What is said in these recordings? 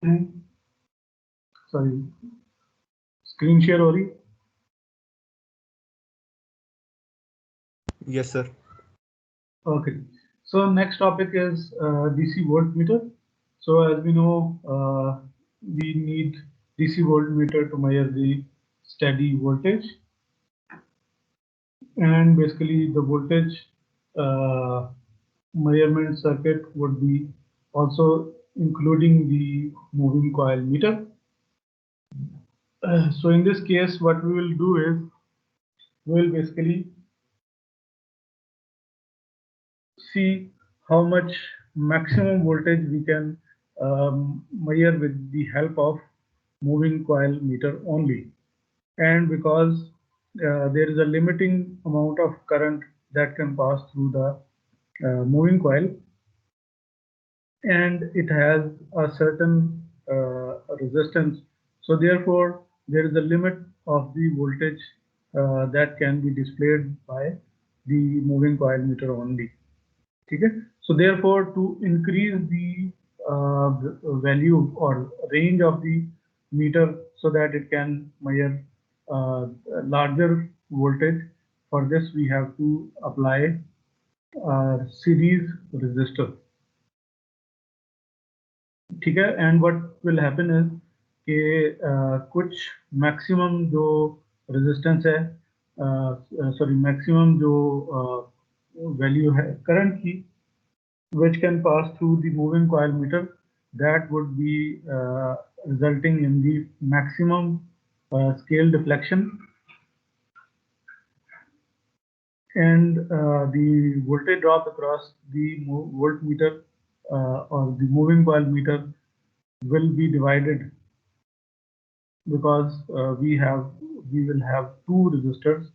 Sorry, screen share हो रही? Yes, sir. Okay. So next topic is DC voltmeter. So as we know, we need DC voltmeter to measure the steady voltage, and basically the voltage uh, measurement circuit would be also including the moving coil meter. So in this case, what we will do is we will basically see how much maximum voltage we can measure with the help of moving coil meter only. And because there is a limiting amount of current that can pass through the moving coil, and it has a certain resistance, so therefore there is a limit of the voltage that can be displayed by the moving coil meter only. Okay? So therefore, to increase the value or range of the meter so that it can measure larger voltage, for this we have to apply a series resistor. ठीक है? And what will happen is कि कुछ maximum जो resistance है, sorry, maximum जो value है current की, which can pass through the moving coil meter, that would be resulting in the maximum scale deflection, and the voltage drop across the voltmeter or the moving coil meter will be divided, because we will have two resistors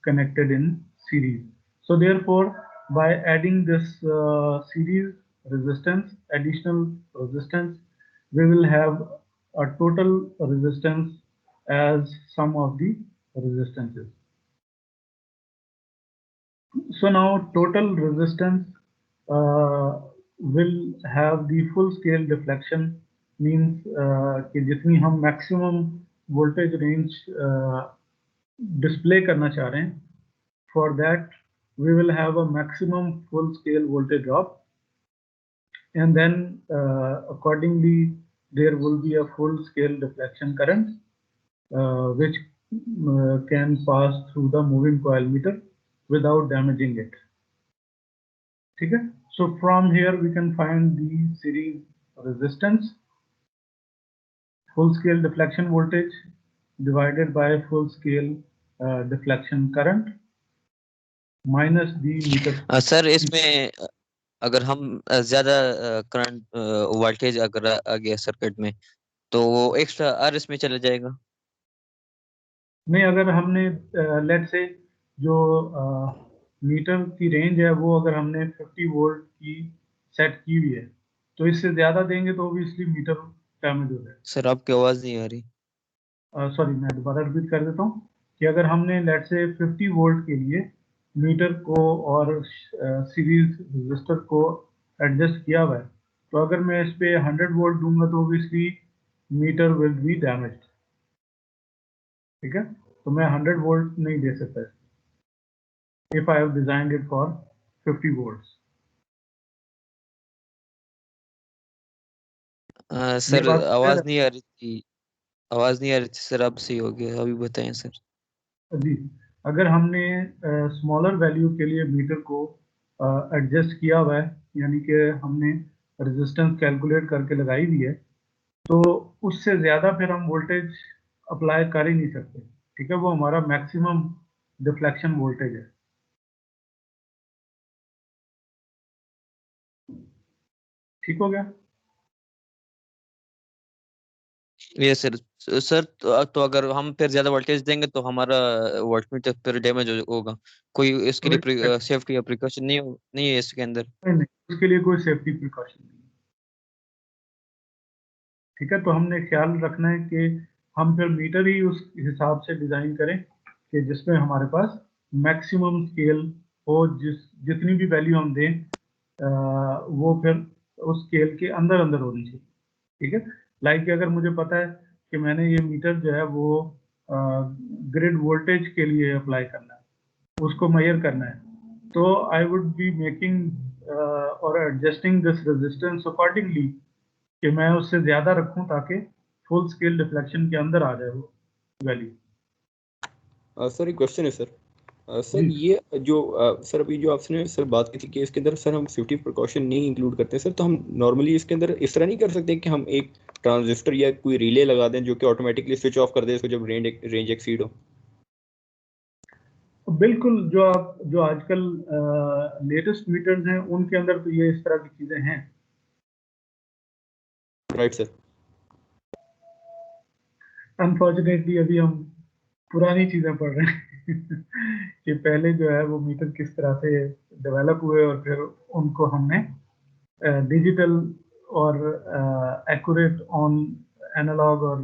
connected in series. So therefore, by adding this series resistance, additional resistance, we will have a total resistance as sum of the resistances. So now total resistance will have the full scale deflection, means कि जितनी हम maximum voltage range display करना चाह रहे हैं, for that we will have a maximum full scale voltage drop, and then accordingly there will be a full scale deflection current which can pass through the moving coil meter without damaging it. Okay? So from here we can find the series resistance, full scale deflection voltage divided by full scale deflection current minus the meter. Sir इसमें अगर हम ज्यादा current voltage अगर आ गया circuit में तो वो extra are इसमें चला जाएगा? नहीं, अगर हमने लेट से जो मीटर की रेंज है वो अगर हमने 50 वोल्ट की सेट की हुई है, तो इससे ज्यादा देंगे तो ऑब्वियसली मीटर डैमेज हो जाएगा। सर आपकी आवाज नहीं आ रही। सॉरी, मैं दोबारा रिपीट कर देता हूँ कि अगर हमने लेट से 50 वोल्ट के लिए मीटर को और सीरीज रजिस्टर को एडजस्ट किया हुआ है, तो अगर मैं इस पे 100 वोल्ट दूंगा तो obviously meter will be damaged. ठीक है? तो मैं 100 वोल्ट नहीं दे सकता if I have designed it for 50 volts. Sir आवाज नहीं आ रही थी, आवाज नहीं आ रही थी सर, अब सही हो गया, अभी बताएं सर। जी, अगर हमने स्मॉलर वैल्यू के लिए मीटर को एडजस्ट किया हुआ है, यानी कि हमने रेजिस्टेंस कैलकुलेट करके लगाई हुई है, तो उससे ज़्यादा फिर हम वोल्टेज अप्लाई कर ही नहीं सकते। ठीक है? वो हमारा मैक्सिमम डिफ्लेक्शन वोल्टेज है। ठीक हो गया? ये सर सर तो अगर हम फिर ज्यादा वोल्टेज देंगे तो हमारा वोल्टमीटर फिर डैमेज होगा, कोई इसके लिए सेफ्टी या प्रिकॉशन नहीं है इसके अंदर? नहीं, उसके लिए कोई सेफ्टी प्रिकॉशन नहीं। ठीक है? तो हमने ख्याल रखना है कि हम फिर मीटर ही उस हिसाब से डिज़ाइन करें कि जिसमें हमारे पास मैक्सिमम स्केल हो, जितनी भी वैल्यू हम दें वो फिर उस स्केल के अंदर अंदर होनी चाहिए। ठीक है? लाइक अगर मुझे पता है कि मैंने ये मीटर जो है वो ग्रिड वोल्टेज के लिए अप्लाई करना है, उसको मेजर करना है, तो आई वुड बी मेकिंग और एडजस्टिंग दिस रेजिस्टेंस अकॉर्डिंगली कि मैं उससे ज्यादा रखूं ताकि फुल स्केल डिफ्लेक्शन के अंदर आ जाए वो वैल्यू। सर एक क्वेश्चन है सर। सर जी। ये जो सर अभी जो आपने सर बात की थी कि इसके अंदर सर हम सेफ्टी प्रिकॉशन नहीं इंक्लूड करते सर, तो हम नॉर्मली इसके अंदर इस तरह नहीं कर सकते कि हम एक ट्रांजिस्टर या कोई रिले लगा दें जो कि ऑटोमेटिकली स्विच ऑफ कर दे इसको जब रेंज एक्सीड हो? बिल्कुल, जो आजकल लेटेस्ट मीटर्स हैं उनके अंदर तो ये इस तरह की चीजें हैं। Right sir. अनफॉर्चुनेटली अभी हम पुरानी चीजें पढ़ रहे हैं कि पहले जो है वो मीटर किस तरह से डेवलप हुए और फिर उनको हमने डिजिटल और एक्यूरेट ऑन एनालॉग और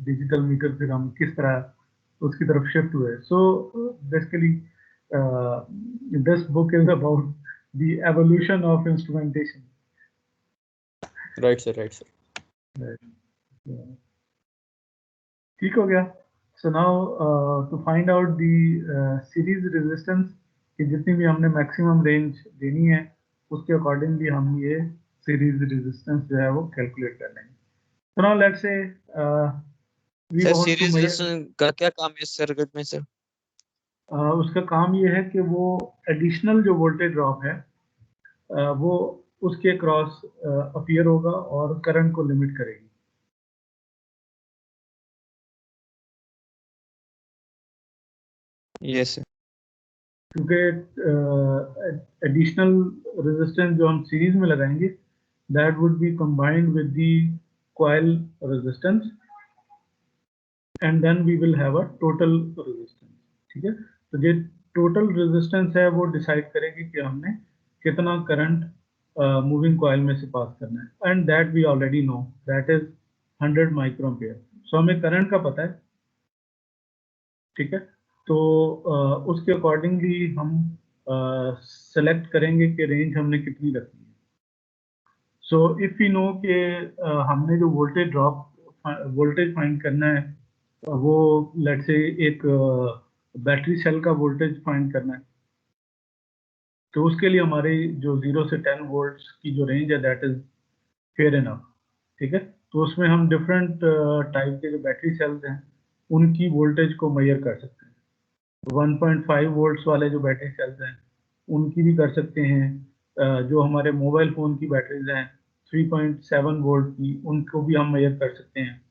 डिजिटल मीटर फिर हम किस तरह उसकी तरफ शिफ्ट हुए। So basically this book is about the evolution of instrumentation. Right sir, right sir. ठीक हो गया। So now to find out the series resistance कि जितनी भी हमने मैक्सिमम रेंज देनी है उसके अकॉर्डिंगली हम ये सीरीज रेजिस्टेंस जो है वो कैलकुलेट कर लेंगे। So now let's say we sir want to series measure, resistance का क्या काम है इस सर्किट में सर? उसका काम ये है कि वो एडिशनल जो वोल्टेज ड्रॉप है वो उसके क्रॉस अपीयर होगा और करंट को लिमिट करेगी। Yes sir. क्योंकि एडिशनल रेजिस्टेंस जो हम सीरीज में लगाएंगे that would be combined with the coil resistance and then we will have a total resistance. ठीक है, तो ये टोटल रेजिस्टेंस है वो डिसाइड करेगी कि हमने कितना करंट मूविंग कॉइल में से पास करना है, and that we already know that is 100 microampere. So हमें करंट का पता है। ठीक है, तो उसके अकॉर्डिंगली हम सेलेक्ट करेंगे कि रेंज हमने कितनी रखनी है। सो इफ वी नो कि हमने जो वोल्टेज फाइंड करना है वो लेट्स से एक बैटरी सेल का वोल्टेज फाइंड करना है, तो उसके लिए हमारी जो 0 से 10 वोल्ट्स की जो रेंज है दैट इज फेयर इनफ। ठीक है, तो उसमें हम डिफरेंट टाइप के जो बैटरी सेल्स हैं उनकी वोल्टेज को मेजर कर सकते हैं। 1.5 वोल्ट्स वाले जो बैटरी सेल्स हैं उनकी भी कर सकते हैं। जो हमारे मोबाइल फ़ोन की बैटरीज हैं 3.7 वोल्ट की उनको भी हम मेजर कर सकते हैं।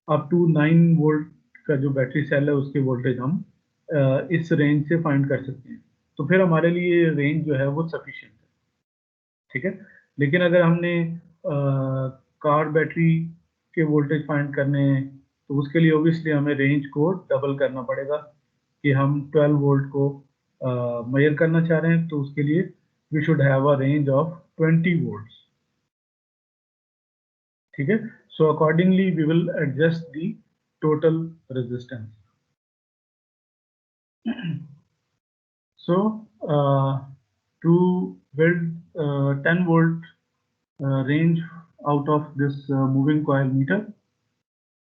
अप टू 9 वोल्ट का जो बैटरी सेल है उसकी वोल्टेज हम इस रेंज से फाइंड कर सकते हैं। तो फिर हमारे लिए रेंज जो है वो सफिशिएंट है। ठीक है, लेकिन अगर हमने कार बैटरी के वोल्टेज फाइंड करने हैं तो उसके लिए ओबियसली हमें रेंज को डबल करना पड़ेगा कि हम 12 वोल्ट को मेजर करना चाह रहे हैं तो उसके लिए we should have a range of 20 volts. ठीक है, so accordingly we will adjust the total resistance. So to build 10 volt range out of this moving coil meter,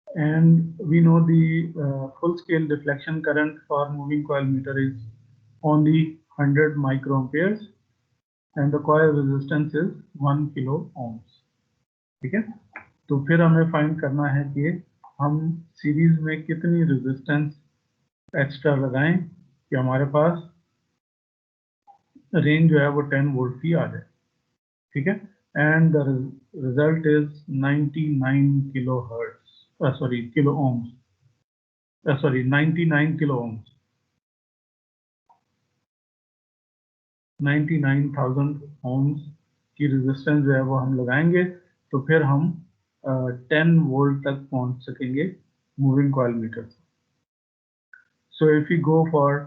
and we know the full scale deflection current for moving coil meter is only 100 microamperes and the coil resistance is 1 kilo ohms। ठीक है, तो फिर हमें find करना है कि हम series में कितनी रेजिस्टेंस एक्स्ट्रा लगाएं कि हमारे पास रेंज जो है वो 10 वोल्ट की आ जाए। ठीक है, and the result is 99 kilo hertz, sorry kilo ohms, sorry 99 kilo ohms, 99,000 ohms की रेजिस्टेंस जो है वो हम लगाएंगे तो फिर हम 10 वोल्ट तक पहुंच सकेंगे मूविंग कॉइल मीटर से। So if you go for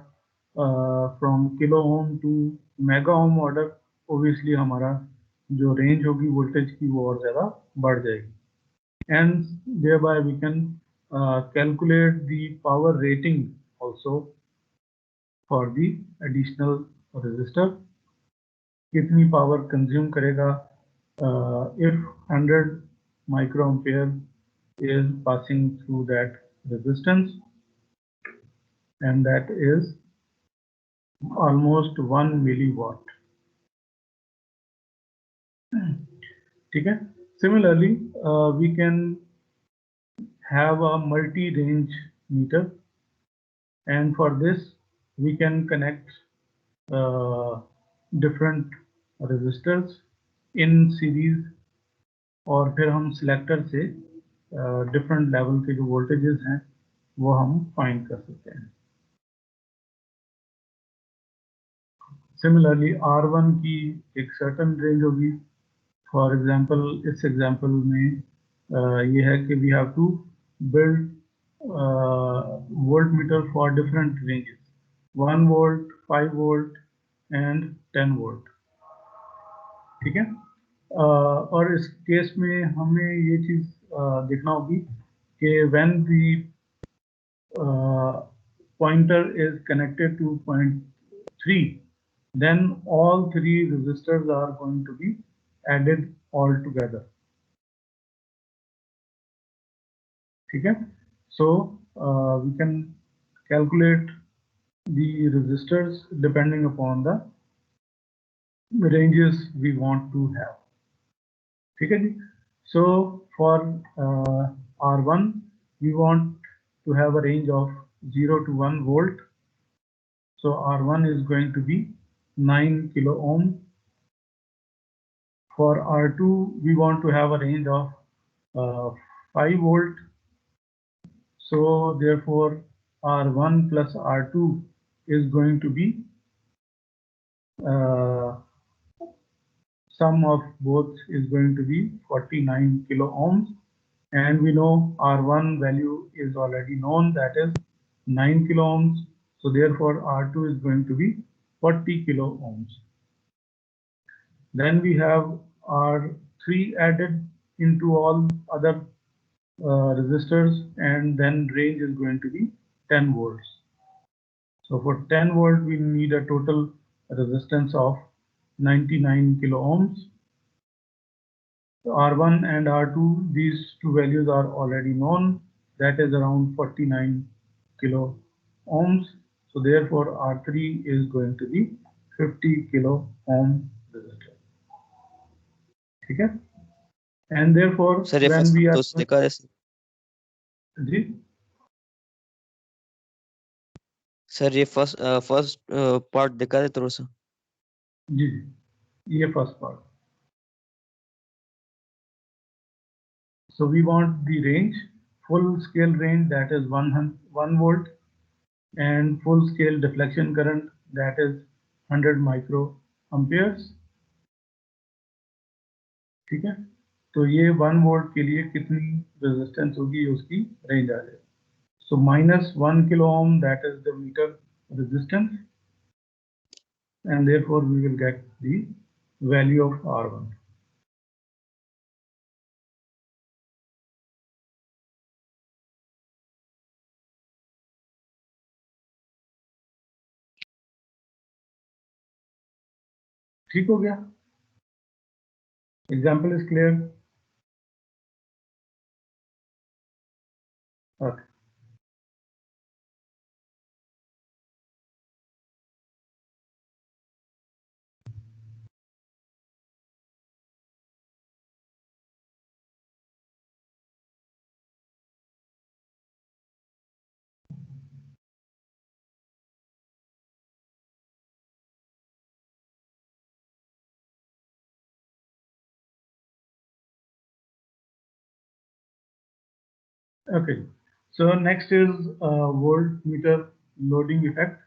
from kilo ohm to mega ohm order, obviously हमारा जो रेंज होगी वोल्टेज की वो और ज़्यादा बढ़ जाएगी, and thereby we can calculate the power rating also for the additional resistor। कितनी पावर कंज्यूम करेगा if 100 microampere is passing through that resistance, and that is almost 1 milliwatt. Okay. Similarly, we can have a multi-range meter, and for this we can connect different resistors in series, और फिर हम selector से different level के जो voltages हैं वो हम find कर सकते हैं. Similarly, R1 की एक certain range होगी. For example, इस example में ये है कि we have to build voltmeter for different ranges, 1 volt, 5 volt and 10 volt. ठीक है. और इस केस में हमें ये चीज देखना होगी कि when the pointer is connected to point 3, then all 3 resistors are going to be added all together. ठीक है. So we can calculate the resistors depending upon the ranges we want to have. ठीक है जी. So for R1 we want to have a range of 0 to 1 volt. So R1 is going to be 9 kilo ohm. For R2 we want to have a range of 5 volt. So therefore R1 plus R2 is going to be sum of both is going to be 49 kilo ohms, and we know R1 value is already known, that is 9 kilo ohms. So therefore R2 is going to be 40 kilo ohms. Then we have R3 added into all other resistors, and then range is going to be 10 volts. So for 10 volt we need a total resistance of 99 kilo ohms. R1 and R2, these two values are already known, that is around 49 kilo ohms. So therefore R3 is going to be 50 kilo ohm resistor. ठीक है. And therefore sir ये when first we are तो देखा है जी sir ये first part देखा है थोड़ा सा. जी ये first part. So we want the range, full scale range, that is 1 volt, and full scale deflection current, that is 100 microamperes. ठीक है. तो ये 1 वोल्ट के लिए कितनी रेजिस्टेंस होगी उसकी रेंज आ जाएगी. So minus 1 kilo ohm, that is the meter resistance, and therefore we will get the value of R1. ठीक हो गया. Example is clear. Okay. Okay, so next is voltmeter loading effect.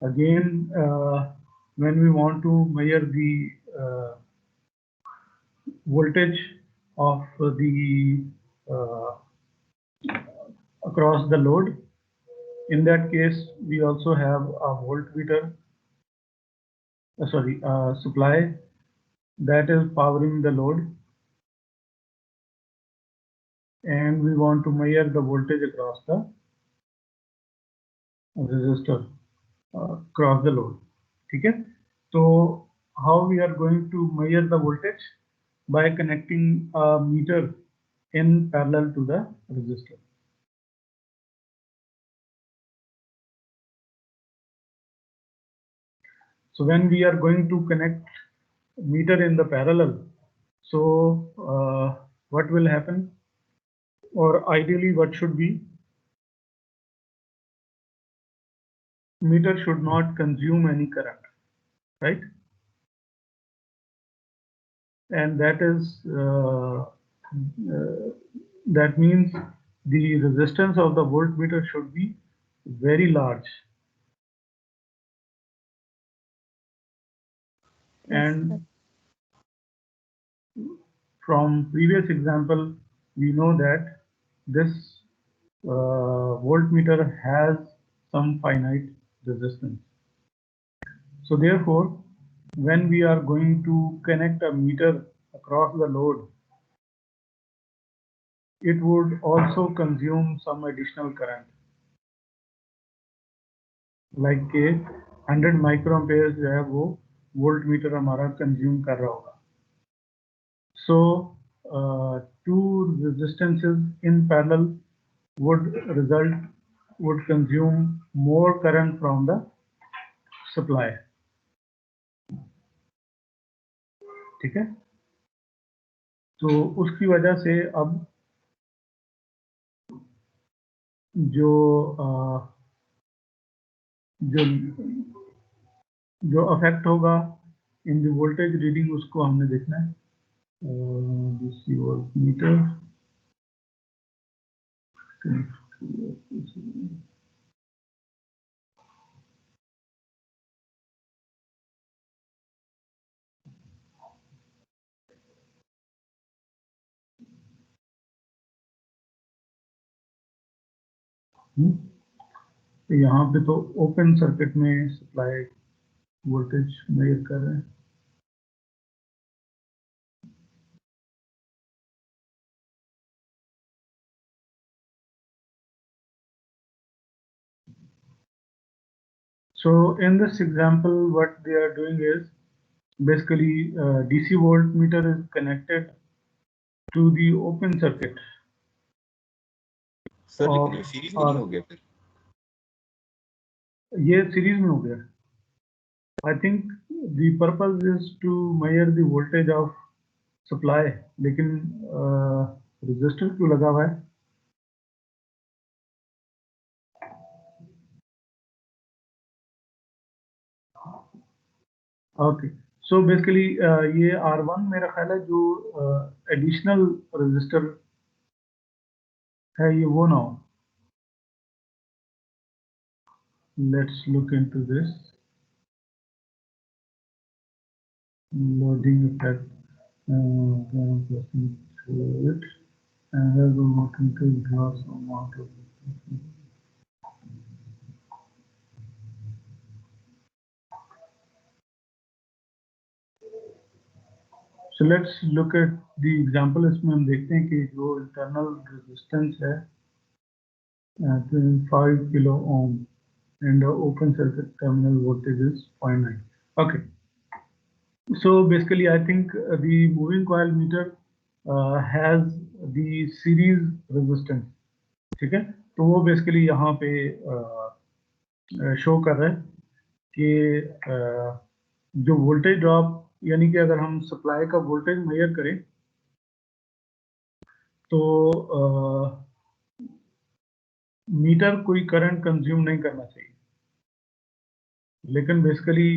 Again, when we want to measure the voltage of the across the load, in that case we also have a voltmeter, supply that is powering the load, and we want to measure the voltage across the resistor across the load. ठीक है. So how we are going to measure the voltage? By connecting a meter in parallel to the resistor. So when we are going to connect meter in the parallel, so what will happen, or ideally what should be, meter should not consume any current, right? And that is that means the resistance of the voltmeter should be very large. Yes, And sir. from previous example, we know that this voltmeter has some finite resistance. So therefore, when we are going to connect a meter across the load, it would also consume some additional current, like के 100 microampere जो है वो voltmeter हमारा consume कर रहा होगा. So two resistances in parallel would consume more current from the supply. ठीक है, तो उसकी वजह से अब जो जो जो अफेक्ट होगा इन द वोल्टेज रीडिंग, उसको हमने देखना है. DC वोल्टमीटर, तो यहाँ पे तो ओपन सर्किट में सप्लाई वोल्टेज मेजर कर रहे हैं. So in this example, what they are doing is basically DC voltmeter is connected to the open circuit. Sir लेकिन ये सीरीज में नहीं हो गया फिर? ये सीरीज में हो गया. I think the purpose is to measure the voltage of supply, लेकिन resistor क्यों लगा हुआ है? Okay, so basically ये R1 मेरा ख्याल है जो additional resistor है, ये वो ना हो. Let's look into this. Loading effect, pressing through it, and then looking to draw some amount of. So let's look at the example. इसमें हम देखते हैं कि जो internal resistance है 5 kilo ohm and the open circuit terminal voltage is 0.9. Okay. So basically, I think the moving coil meter has the series resistance. ठीक है, तो वो basically यहाँ पे शो कर रहा है कि जो वोल्टेज ड्रॉप, यानी कि अगर हम सप्लाई का वोल्टेज मेजर करें तो मीटर कोई करंट कंज्यूम नहीं करना चाहिए, लेकिन बेसिकली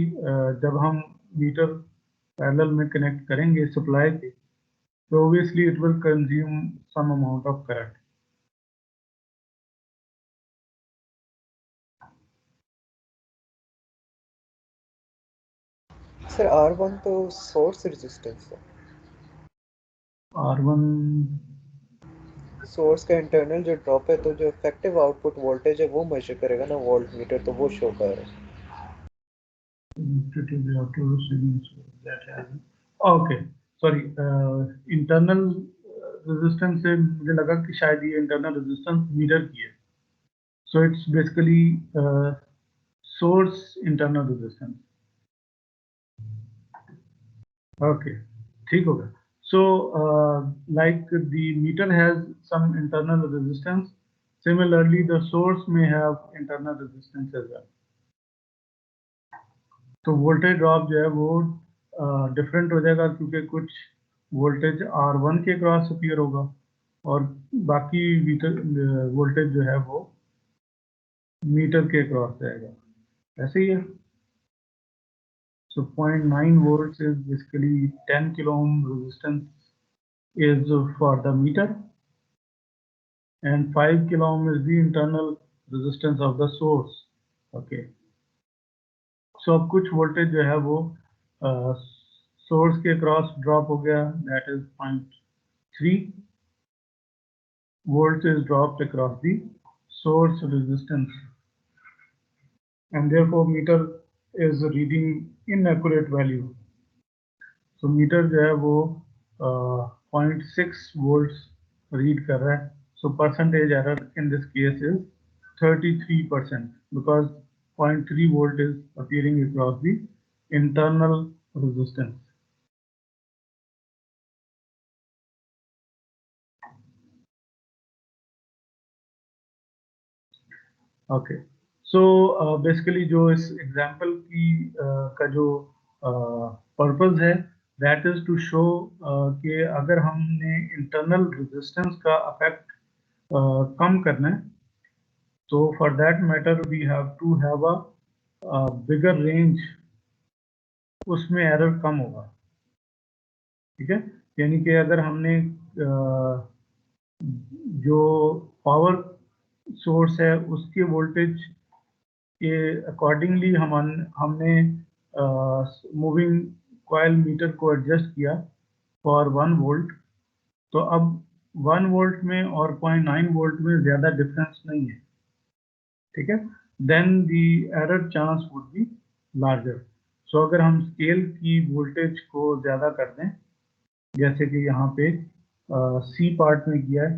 जब हम मीटर पैरेलल में कनेक्ट करेंगे सप्लाई के, तो obviously it will consume some amount of current. Sir R1 तो सोर्स रेजिस्टेंस है. R1 सोर्स का इंटरनल जो ड्रॉप है, तो जो इफेक्टिव आउटपुट वोल्टेज है वो मेजर करेगा ना वोल्ट मीटर, तो वो शो कर रहा है. ओके, सॉरी, इंटरनल रेजिस्टेंस से मुझे लगा कि शायद ये इंटरनल रेजिस्टेंस मीटर की है. So it's basically source internal resistance. Okay, ठीक होगा. So like the meter has some internal resistance, similarly the source may have internal resistance as well. तो वोल्टेज ड्रॉप जो है वो डिफरेंट हो जाएगा, क्योंकि कुछ वोल्टेज R1 के क्रॉस अपीयर होगा और बाकी मीटर वोल्टेज जो है वो मीटर के क्रॉस जाएगा, ऐसे ही है. So 0.9 volts is basically 10 kilo ohm resistance is for the meter, and 5 kilo ohm is the internal resistance of the source. Okay. So अब कुछ वोल्टेज जो है वो सोर्स के क्रॉस ड्रॉप हो गया, that is 0.3 volts is dropped across the source resistance, and therefore meter is reading inaccurate value. So meter जो है वो 0.6 volts read कर रहा है. So percentage error in this case is 33%, because 0.3 volt is appearing across the internal resistance. Okay. So basically जो इस example की का जो purpose है, that is to show कि अगर हमने internal resistance का effect कम करना है, तो for that matter we have to have a bigger range, उसमें error कम होगा. ठीक है, यानी कि अगर हमने जो पावर सोर्स है उसके वोल्टेज के अकॉर्डिंगली हमने मूविंग कॉइल मीटर को एडजस्ट किया फॉर 1 वोल्ट, तो अब 1 वोल्ट में और 0.9 वोल्ट में ज़्यादा डिफरेंस नहीं है. ठीक है, then the error chance would be larger. So अगर हम स्केल की वोल्टेज को ज़्यादा कर दें, जैसे कि यहाँ पे सी पार्ट में किया है,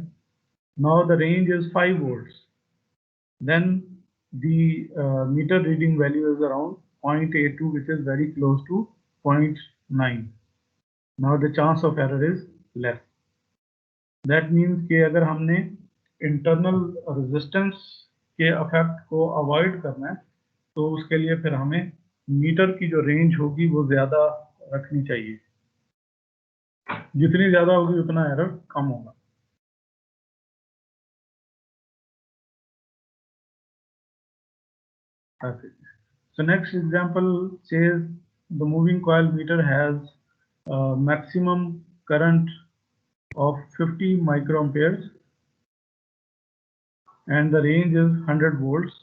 now the range is 5 volts, then the meter reading value is around 0.82, which is very close to 0.9. Now the chance of error is less. That means कि अगर हमने internal resistance के effect को avoid करना है, तो उसके लिए फिर हमें मीटर की जो रेंज होगी वो ज़्यादा रखनी चाहिए. जितनी ज़्यादा होगी उतना एरर कम होगा. Okay. So next example says the moving coil meter has maximum current of 50 microamperes and the range is 100 volts.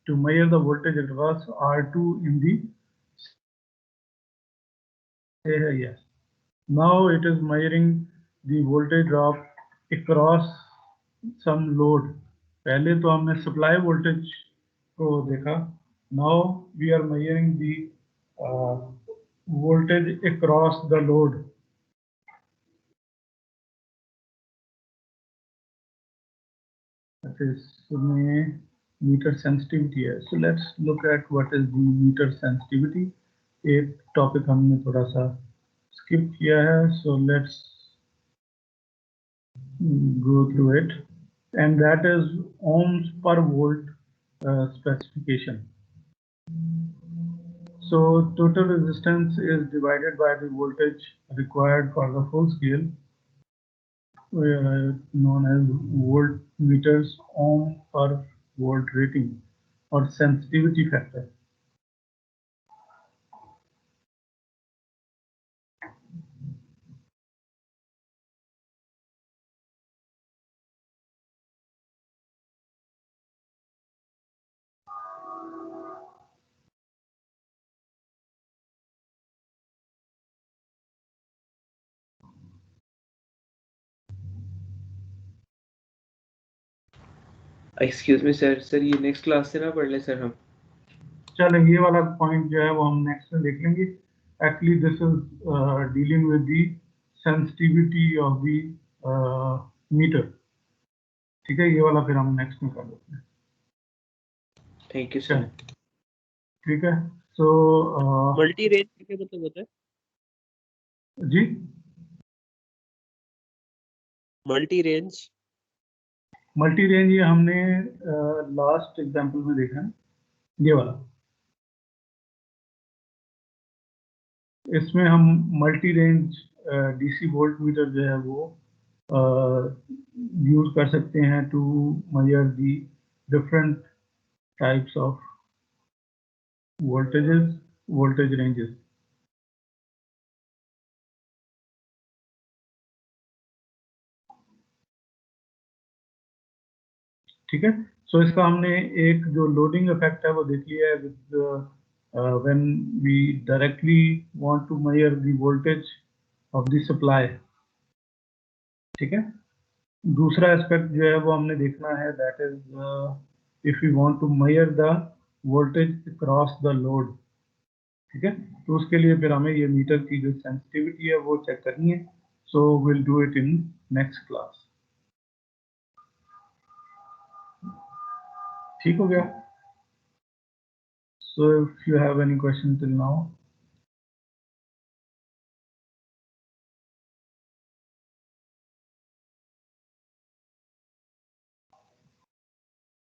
To measure the voltage across R2 in the yes. Now it is measuring the voltage drop across some load. पहले तो हमने supply voltage को देखा. Now we are measuring the voltage across the load. That is meter sensitivity है. So let's look at what is the meter sensitivity. एक topic हमने थोड़ा सा स्किप किया है, so let's go through it, and that is ohms per volt specification. So total resistance is divided by the voltage required for the full scale, known as voltmeters ohm per volt rating or sensitivity factor. Excuse me sir ये next class से ना पढ़ ले sir हम. चलो ये वाला point जो है वो हम नेक्स्ट में देख लेंगे. Actually this is dealing with the sensitivity of the meter. ठीक है, ये वाला फिर हम नेक्स्ट में कर लेते हैं. Thank you sir. ठीक है, सो मल्टी रेंज क्या मतलब होता है? जी मल्टी रेंज मल्टी रेंज ये हमने लास्ट एग्जांपल में देखा है, ये वाला। इसमें हम multi range DC voltmeter जो है वो यूज कर सकते हैं to measure the different types of voltage ranges. ठीक है, सो इसका हमने एक जो लोडिंग इफेक्ट है वो देख लिया है with when we directly want to measure the voltage of the supply. ठीक है, दूसरा एस्पेक्ट जो है वो हमने देखना है, that is if you want to measure the voltage across the load. ठीक है, तो उसके लिए फिर हमें ये मीटर की जो सेंसिटिविटी है वो चेक करनी है। So will do it in next class. ठीक हो गया? So if you have any question till now,